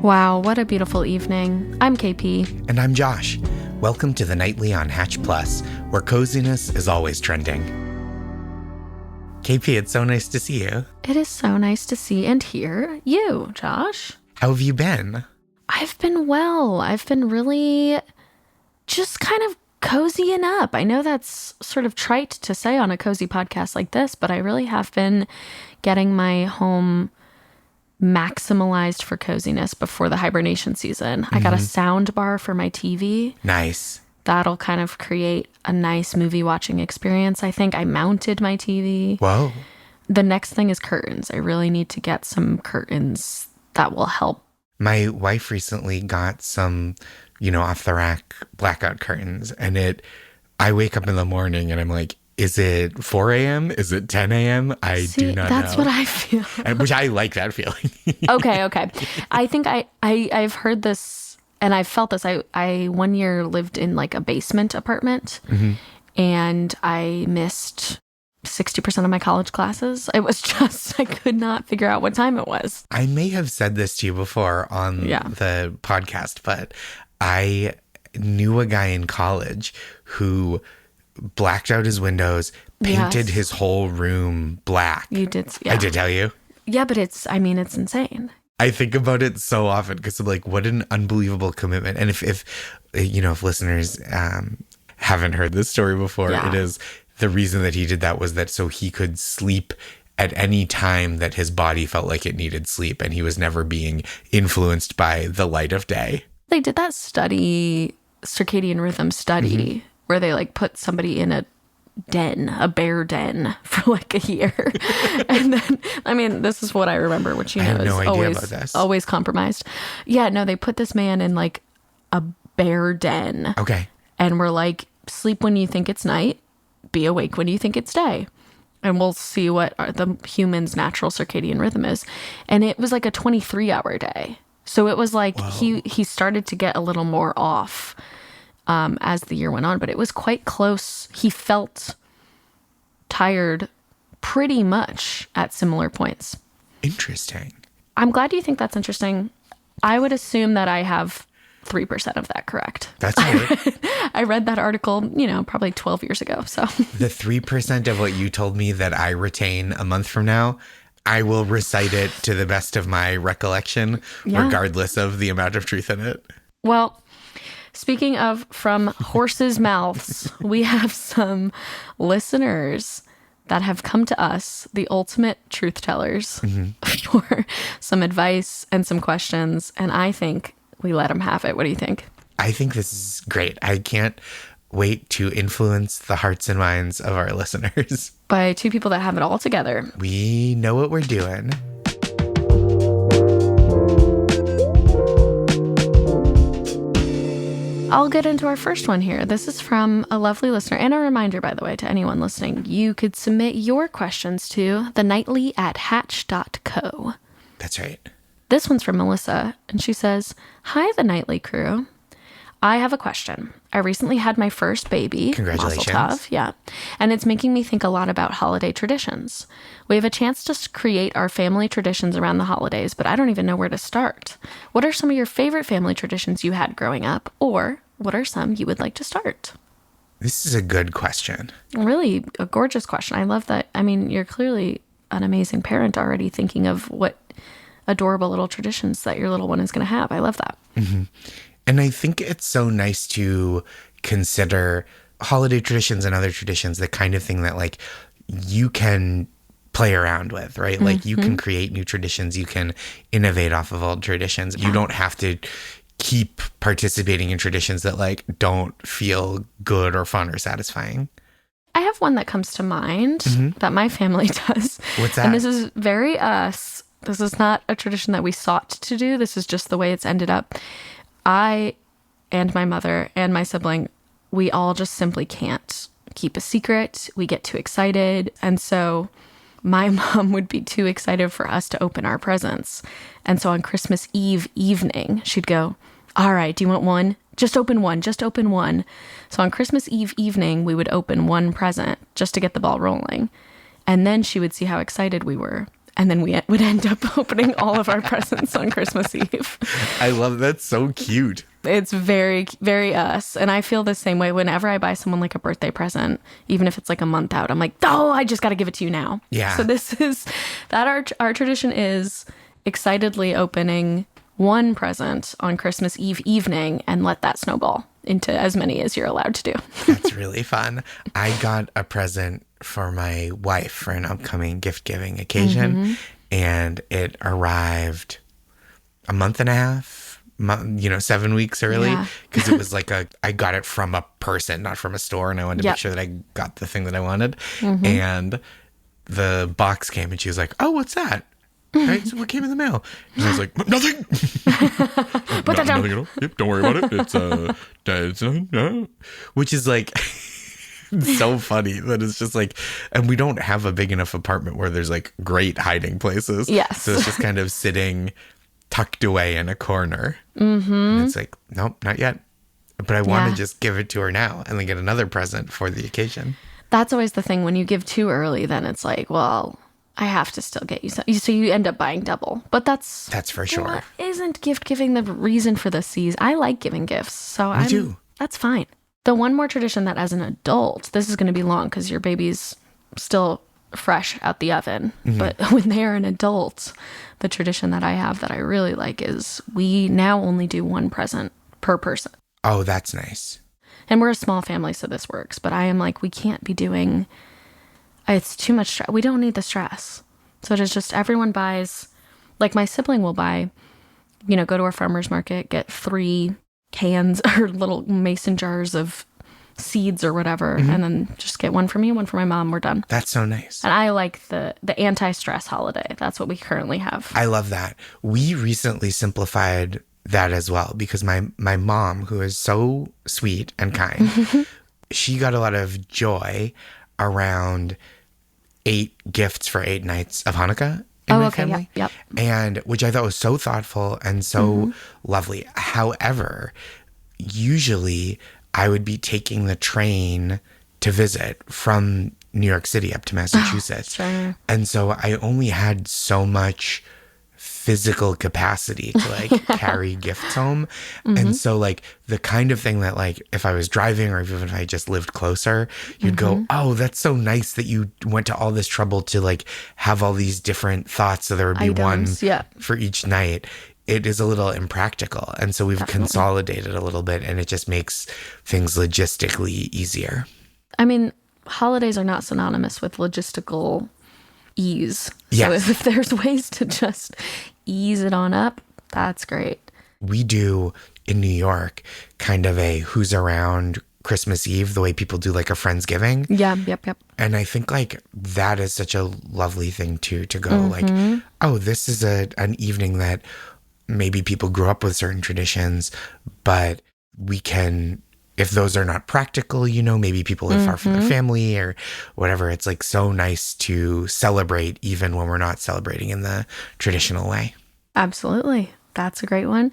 Wow, what a beautiful evening. I'm KP. And I'm Josh. Welcome to the Nightly on Hatch Plus, where coziness is always trending. KP, it's so nice to see you. It is so nice to see and hear you, Josh. How have you been? I've been well. I've been really just kind of cozying up. I know that's sort of trite to say on a cozy podcast like this, but I really have been getting my home maximalized for coziness before the hibernation season. I got a sound bar for my TV. Nice. That'll kind of create a nice movie watching experience. I think I mounted my TV. Whoa. The next thing is curtains. I really need to get some curtains that will help. My wife recently got some, off the rack blackout curtains, and I wake up in the morning and I'm like, is it 4 a.m.? Is it 10 a.m.? I do not know. That's what I feel. Which I like that feeling. Okay. I think I've heard this and I've felt this. I one year lived in like a basement apartment and I missed 60% of my college classes. It was just, I could not figure out what time it was. I may have said this to you before on the podcast, but I knew a guy in college who blacked out his windows, painted his whole room black. You did. Yeah. I did tell you. Yeah, but it's insane. I think about it so often because I'm like, what an unbelievable commitment. And if listeners haven't heard this story before, it is the reason that he did that was that so he could sleep at any time that his body felt like it needed sleep, and he was never being influenced by the light of day. They did that study, circadian rhythm study, where they like put somebody in a bear den for like a year. And then, this is what I remember, which, is always compromised. Yeah, no, they put this man in like a bear den. Okay. And we're like, sleep when you think it's night, be awake when you think it's day. And we'll see what the human's natural circadian rhythm is. And it was like a 23-hour day. So it was like he started to get a little more off as the year went on, but it was quite close. He felt tired pretty much at similar points. Interesting. I'm glad you think that's interesting. I would assume that I have 3% of that correct. That's right. I read that article, probably 12 years ago. So the 3% of what you told me that I retain a month from now, I will recite it to the best of my recollection, regardless of the amount of truth in it. Well, speaking of from horses' mouths, we have some listeners that have come to us, the ultimate truth tellers, for some advice and some questions. And I think we let them have it. What do you think? I think this is great. I can't wait to influence the hearts and minds of our listeners. By two people that have it all together. We know what we're doing. I'll get into our first one here. This is from a lovely listener. And a reminder, by the way, to anyone listening, you could submit your questions to thenightly@hatch.co. That's right. This one's from Melissa, and she says, "Hi, the Nightly crew. I have a question. I recently had my first baby. Congratulations. Mazel tov, yeah. And it's making me think a lot about holiday traditions. We have a chance to create our family traditions around the holidays, but I don't even know where to start. What are some of your favorite family traditions you had growing up? Or what are some you would like to start?" This is a good question. Really a gorgeous question. I love that. You're clearly an amazing parent already thinking of what adorable little traditions that your little one is going to have. I love that. Mm-hmm. And I think it's so nice to consider holiday traditions and other traditions, the kind of thing that like you can play around with, right? Like you can create new traditions. You can innovate off of old traditions. Yeah. You don't have to keep participating in traditions that like don't feel good or fun or satisfying. I have one that comes to mind that my family does. What's that? And this is very us. This is not a tradition that we sought to do. This is just the way it's ended up. I and my mother and my sibling, we all just simply can't keep a secret. We get too excited. And so my mom would be too excited for us to open our presents. And so on Christmas Eve evening, she'd go, "All right, do you want one? Just open one. Just open one." So on Christmas Eve evening, we would open one present just to get the ball rolling. And then she would see how excited we were. And then we would end up opening all of our presents on Christmas Eve. I love that. So cute. It's very, very us. And I feel the same way whenever I buy someone like a birthday present, even if it's like a month out, I'm like, oh, I just got to give it to you now. Yeah. So this is that our tradition is excitedly opening one present on Christmas Eve evening and let that snowball into as many as you're allowed to do. That's really fun. I got a present for my wife for an upcoming gift giving occasion, and it arrived a month and a half, 7 weeks early, because it was like I got it from a person, not from a store, and I wanted to make sure that I got the thing that I wanted. And the box came, and she was like, "Oh, what's that?" Right, so what came in the mail? And I was like, nothing. Put that down. Nothing at all. Yep, don't worry about it. It's nothing. No. Which is like so funny that it's just like, and we don't have a big enough apartment where there's like great hiding places. Yes. So it's just kind of sitting tucked away in a corner. And it's like, nope, not yet. But I want to just give it to her now and then get another present for the occasion. That's always the thing. When you give too early, then it's like, well, I have to still get you something. So you end up buying double. But that's for sure. Isn't gift giving the reason for the season? I like giving gifts. So I do. That's fine. The one more tradition that as an adult, this is going to be long because your baby's still fresh out the oven. But when they are an adult, the tradition that I have that I really like is we now only do one present per person. Oh, that's nice. And we're a small family, so this works. But I am like, we can't be doing... It's too much stress. We don't need the stress. So it is just everyone buys, like my sibling will buy, go to our farmer's market, get 3 cans or little mason jars of seeds or whatever, and then just get one for me, one for my mom. We're done. That's so nice. And I like the anti-stress holiday. That's what we currently have. I love that. We recently simplified that as well because my mom, who is so sweet and kind, she got a lot of joy around 8 gifts for 8 nights of Hanukkah in my family. Yep. And which I thought was so thoughtful and so lovely. However, usually I would be taking the train to visit from New York City up to Massachusetts. Sure. And so I only had so much physical capacity to like carry gifts home. And so like the kind of thing that like if I was driving or even if I just lived closer, you'd go, oh, that's so nice that you went to all this trouble to like have all these different thoughts so there would be items, one for each night. It is a little impractical. And so we've consolidated a little bit and it just makes things logistically easier. I mean, holidays are not synonymous with logistical ease. Yes. So if there's ways to just ease it on up, that's great. We do in New York kind of a who's around Christmas Eve, the way people do like a Friendsgiving. Yeah, yep. And I think like that is such a lovely thing too, to go like, oh, this is an evening that maybe people grew up with certain traditions, but we can, if those are not practical, maybe people live far from their family or whatever. It's like so nice to celebrate even when we're not celebrating in the traditional way. Absolutely. That's a great one.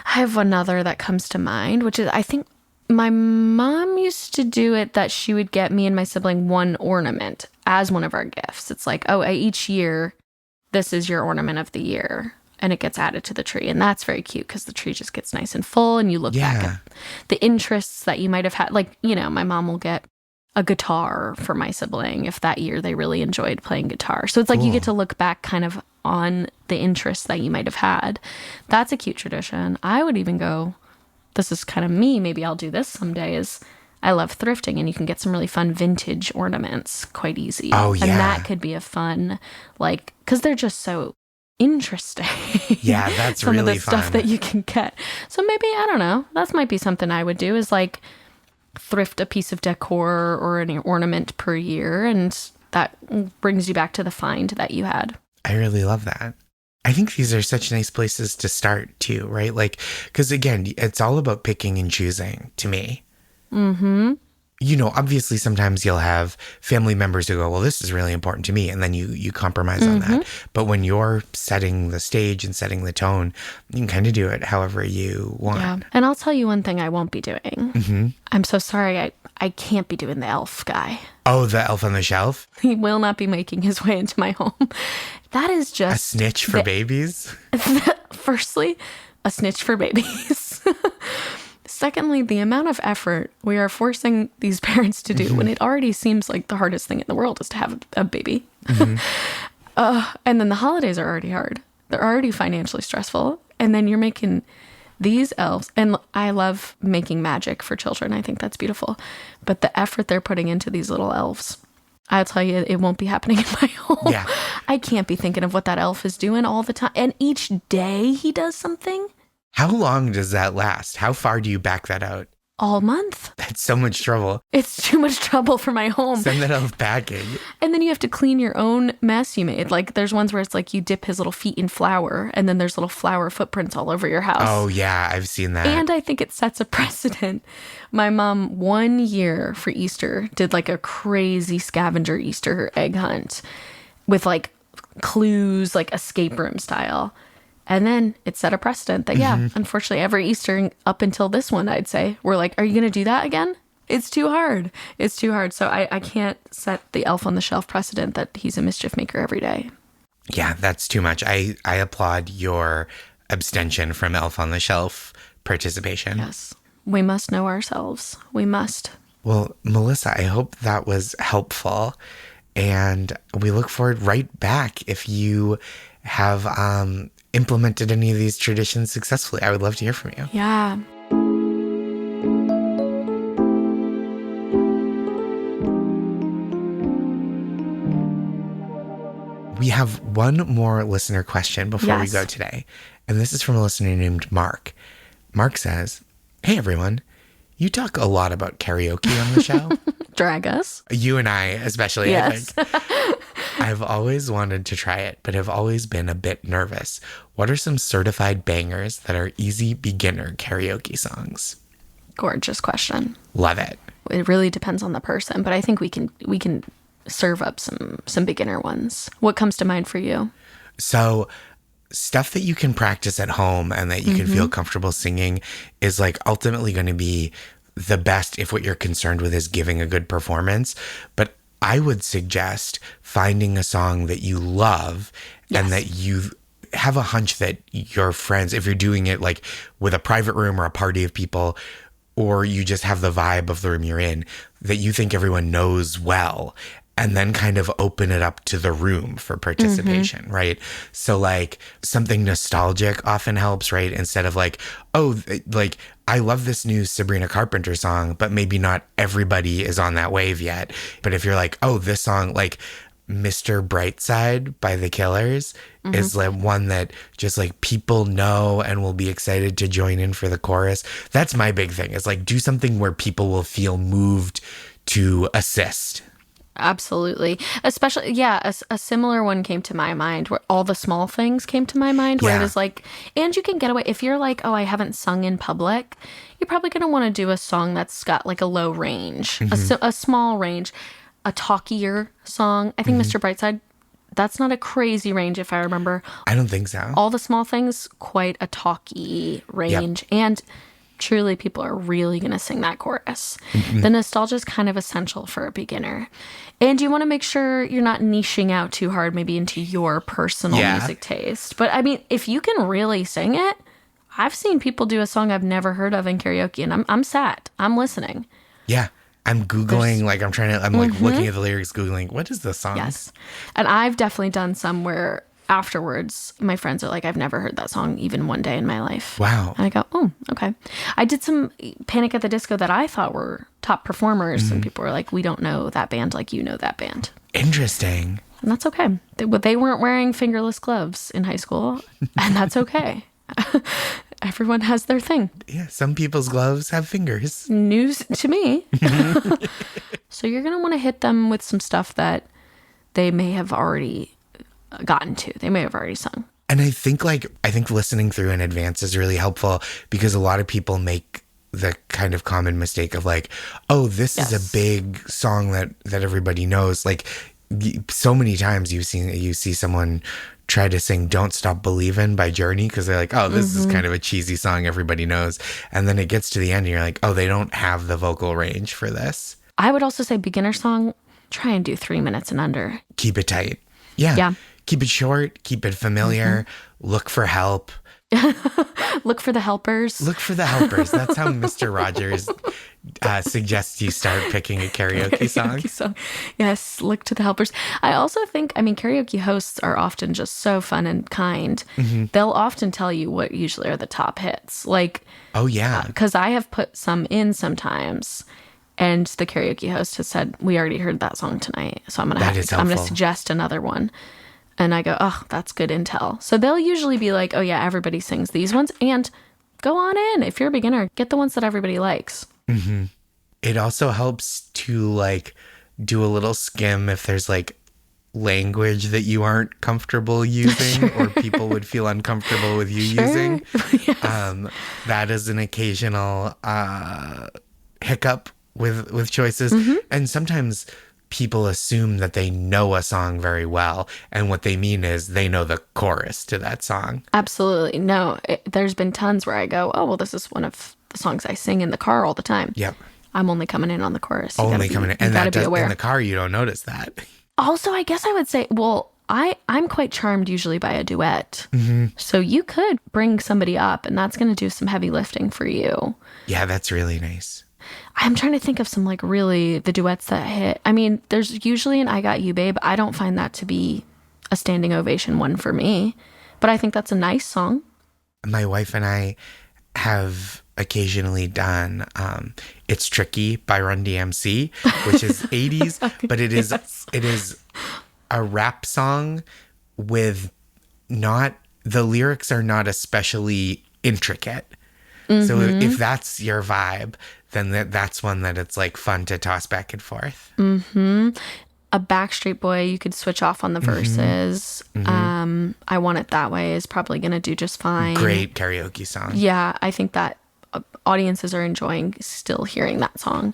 I have another that comes to mind, which is I think my mom used to do it that she would get me and my sibling one ornament as one of our gifts. It's like, oh, each year, this is your ornament of the year. And it gets added to the tree. And that's very cute because the tree just gets nice and full. And you look back at the interests that you might have had. Like, my mom will get a guitar for my sibling if that year they really enjoyed playing guitar. So it's like you get to look back kind of on the interests that you might have had. That's a cute tradition. I would even go, this is kind of me. Maybe I'll do this someday is I love thrifting and you can get some really fun vintage ornaments quite easy. Oh, yeah. And that could be a fun, like, because they're just so interesting. Yeah, that's some really of the stuff fun. that you can get. So maybe, I don't know, that might be something I would do is like thrift a piece of decor or an ornament per year. And that brings you back to the find that you had. I really love that. I think these are such nice places to start too, right? Like, because again, it's all about picking and choosing to me. Obviously sometimes you'll have family members who go, well, this is really important to me. And then you compromise on that. But when you're setting the stage and setting the tone, you can kind of do it however you want. Yeah. And I'll tell you one thing I won't be doing. I'm so sorry. I can't be doing the elf guy. Oh, the elf on the shelf? He will not be making his way into my home. That is just... A snitch for babies? Firstly, a snitch for babies. Secondly, the amount of effort we are forcing these parents to do when it already seems like the hardest thing in the world is to have a baby. And then the holidays are already hard. They're already financially stressful. And then you're making these elves, and I love making magic for children. I think that's beautiful. But the effort they're putting into these little elves, I'll tell you, it won't be happening in my home. Yeah. I can't be thinking of what that elf is doing all the time. And each day he does something. How long does that last? How far do you back that out? All month. That's so much trouble. It's too much trouble for my home. Send that elf packing. And then you have to clean your own mess you made. Like there's ones where it's like you dip his little feet in flour and then there's little flour footprints all over your house. Oh, yeah. I've seen that. And I think it sets a precedent. My mom, 1 year for Easter, did like a crazy scavenger Easter egg hunt with like clues, like escape room style. And then it set a precedent that, unfortunately, every Easter up until this one, I'd say, we're like, are you going to do that again? It's too hard. It's too hard. So I can't set the elf on the shelf precedent that he's a mischief maker every day. Yeah, that's too much. I applaud your abstention from elf on the shelf participation. Yes. We must know ourselves. We must. Well, Melissa, I hope that was helpful. And we look forward right back if you have implemented any of these traditions successfully. I would love to hear from you. Yeah. We have one more listener question before we go today. And this is from a listener named Mark. Mark says, hey, everyone. You talk a lot about karaoke on the show. Drag us. You and I, especially, yes. I think. I've always wanted to try it, but have always been a bit nervous. What are some certified bangers that are easy beginner karaoke songs? Gorgeous question. Love it. It really depends on the person, but I think we can serve up some beginner ones. What comes to mind for you? So stuff that you can practice at home and that you can feel comfortable singing is like ultimately going to be the best if what you're concerned with is giving a good performance. But I would suggest finding a song that you love and that you have a hunch that your friends, if you're doing it like with a private room or a party of people, or you just have the vibe of the room you're in, that you think everyone knows well, and then kind of open it up to the room for participation, right? So like something nostalgic often helps, right? Instead of like, oh, like I love this new Sabrina Carpenter song, but maybe not everybody is on that wave yet. But if you're like, oh, this song, like Mr. Brightside by The Killers is like one that just like people know and will be excited to join in for the chorus. That's my big thing. Is like do something where people will feel moved to assist. Absolutely. Especially, a similar one came to my mind where All the Small Things came to my mind where it was like, and you can get away. If you're like, oh, I haven't sung in public, you're probably going to want to do a song that's got like a low range, a small range, a talkier song. I think Mr. Brightside, that's not a crazy range if I remember. I don't think so. All the Small Things, quite a talky range. And truly people are really going to sing that chorus. The nostalgia is kind of essential for a beginner. And you want to make sure you're not niching out too hard, maybe into your personal music taste. But I mean, if you can really sing it, I've seen people do a song I've never heard of in karaoke, and I'm sat. I'm listening. Yeah. I'm Googling, I'm like looking at the lyrics, Googling, what is this song? Yes. And I've definitely done some where afterwards, my friends are like, I've never heard that song even one day in my life. Wow. And I go, oh, okay. I did some Panic at the Disco that I thought were top performers, and people were like, we don't know that band like you know that band. Interesting. And that's okay. They weren't wearing fingerless gloves in high school, and that's okay. Everyone has their thing. Yeah, some people's gloves have fingers. News to me. So you're going to want to hit them with some stuff that they may have already gotten to. They may have already sung. And I think listening through in advance is really helpful because a lot of people make the kind of common mistake of like, oh, this is a big song that everybody knows. Like so many times you see someone try to sing Don't Stop Believin' by Journey because they're like, oh, this is kind of a cheesy song everybody knows. And then it gets to the end and you're like, oh, they don't have the vocal range for this. I would also say beginner song, try and do 3 minutes and under. Keep it tight. Yeah. Keep it short. Keep it familiar. Look for help. Look for the helpers. Look for the helpers. That's how Mr. Rogers suggests you start picking a karaoke song. Yes, look to the helpers. I also think, karaoke hosts are often just so fun and kind. They'll often tell you what usually are the top hits. Like, oh, yeah. Because I have put some in sometimes, and the karaoke host has said, we already heard that song tonight, so I'm going to suggest another one. And I go, oh, that's good intel. So they'll usually be like, oh, yeah, everybody sings these ones. And go on in. If you're a beginner, get the ones that everybody likes. It also helps to like do a little skim if there's like language that you aren't comfortable using or people would feel uncomfortable with you using. Yes. That is an occasional hiccup with choices. And sometimes people assume that they know a song very well, and what they mean is they know the chorus to that song. Absolutely. No, there's been tons where I go, oh, well, this is one of the songs I sing in the car all the time. Yep. I'm only coming in on the chorus. Only coming in. And that does, in the car, you don't notice that. Also, I guess I would say, well, I'm quite charmed usually by a duet. So you could bring somebody up, and that's going to do some heavy lifting for you. Yeah, that's really nice. I'm trying to think of some like really the duets that hit. There's usually an I Got You, Babe. I don't find that to be a standing ovation one for me, but I think that's a nice song. My wife and I have occasionally done It's Tricky by Run DMC, which is 80s, but it is a rap song with the lyrics are not especially intricate. So if that's your vibe, then that's one that it's like fun to toss back and forth. A Backstreet Boy, you could switch off on the verses. I Want It That Way is probably going to do just fine. Great karaoke song. Yeah, I think that audiences are enjoying still hearing that song.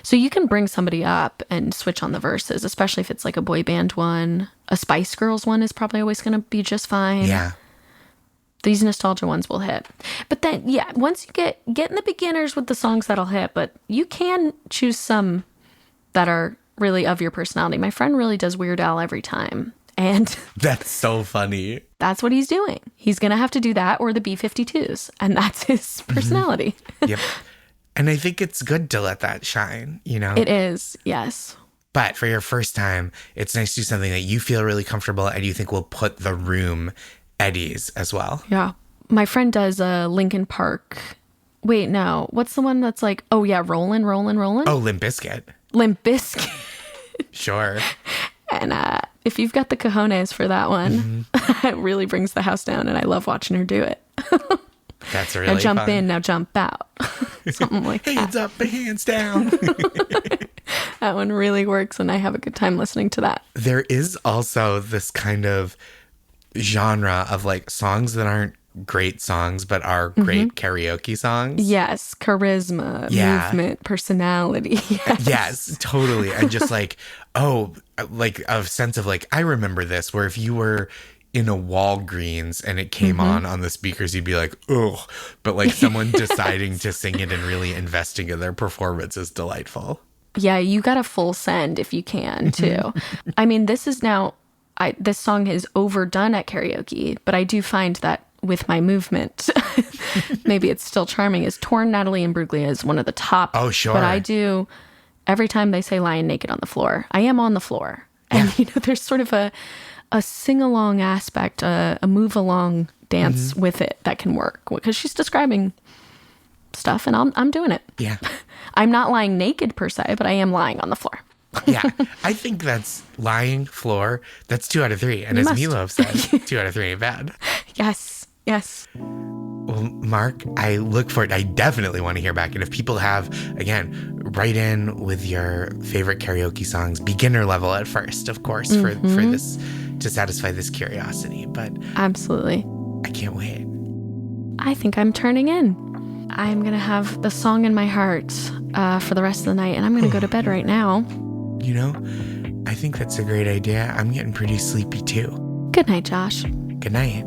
So you can bring somebody up and switch on the verses, especially if it's like a boy band one. A Spice Girls one is probably always going to be just fine. Yeah. These nostalgia ones will hit. But then, yeah, once you get in the beginners with the songs that'll hit, but you can choose some that are really of your personality. My friend really does Weird Al every time. And that's so funny. That's what he's doing. He's going to have to do that or the B-52s. And that's his personality. Yep. And I think it's good to let that shine, you know? It is, yes. But for your first time, it's nice to do something that you feel really comfortable and you think will put the room at ease as well. Yeah. My friend does a Linkin Park. Wait, no. What's the one that's like, oh yeah, Rollin', Rollin', Rollin'? Oh, Limp Bizkit. Limp Bizkit. Sure. And if you've got the cojones for that one, it really brings the house down, and I love watching her do it. That's really Now jump fun. in, now jump out. Something like hands that. up, hands down. That one really works, and I have a good time listening to that. There is also this kind of genre of like songs that aren't great songs but are great karaoke songs. Yes, charisma, movement, personality. Yes, totally. And just like, oh, like a sense of like, I remember this, where if you were in a Walgreens and it came on the speakers, you'd be like, oh, but like someone deciding to sing it and really investing in their performance is delightful. Yeah, you got a full send if you can too. This is now, this song is overdone at karaoke, but I do find that with my movement, maybe it's still charming, is Torn, Natalie Imbruglia is one of the top. Oh, sure. But I do, every time they say lying naked on the floor, I am on the floor. And, there's sort of a sing-along aspect, a move-along dance with it that can work. Because she's describing stuff, and I'm doing it. Yeah. I'm not lying naked, per se, but I am lying on the floor. Yeah, I think that's lying floor. That's 2 out of 3. And as Milo said, 2 out of 3 ain't bad. Yes. Well, Mark, I look forward. I definitely want to hear back. And if people have, again, write in with your favorite karaoke songs, beginner level at first, of course, for this, to satisfy this curiosity. But absolutely, I can't wait. I think I'm turning in. I'm going to have the song in my heart for the rest of the night, and I'm going to go to bed right now. You know, I think that's a great idea. I'm getting pretty sleepy too. Good night, Josh. Good night.